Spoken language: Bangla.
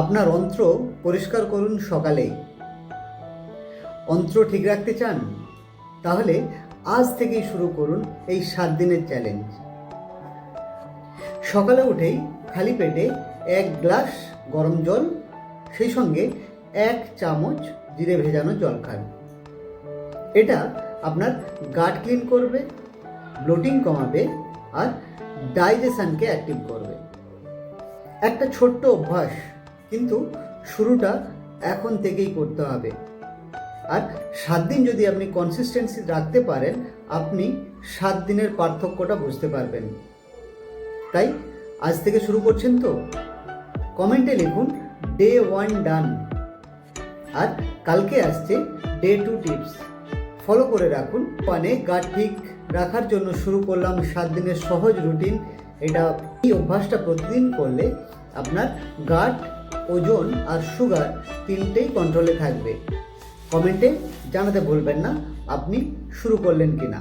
আপনার অন্ত্র পরিষ্কার করুন সকালেই। অন্ত্র ঠিক রাখতে চান? তাহলে আজ থেকেই শুরু করুন এই 7 দিনের চ্যালেঞ্জ। সকালে উঠেই খালি পেটে 1 গ্লাস গরম জল, সেই সঙ্গে 1 চামচ জিরে ভেজানো জল খান। এটা আপনার গাট ক্লিন করবে, ব্লোটিং কমাবে আর ডাইজেশনকে অ্যাক্টিভ করবে। একটা ছোট্ট অভ্যাস, কিন্তু শুরুটা এখন থেকেই করতে হবে। আর 7 দিন যদি আপনি কনসিস্টেন্সি রাখতে পারেন, আপনি 7 দিনের পার্থক্যটা বুঝতে পারবেন। তাই আজ থেকে শুরু করছেন তো? কমেন্টে লিখুন ডে 1 ডান। আর কালকে আসছে ডে 2 টিপস, ফলো করে রাখুন। মানে গাট ঠিক রাখার জন্য শুরু করলাম 7 দিনের সহজ রুটিন। এই অভ্যাসটা প্রতিদিন করলে আপনার গাট, ওজন আর সুগার তিনটেই কন্ট্রোলে থাকবে। কমেন্টে জানাতে ভুলবেন না আপনি শুরু করলেন কিনা।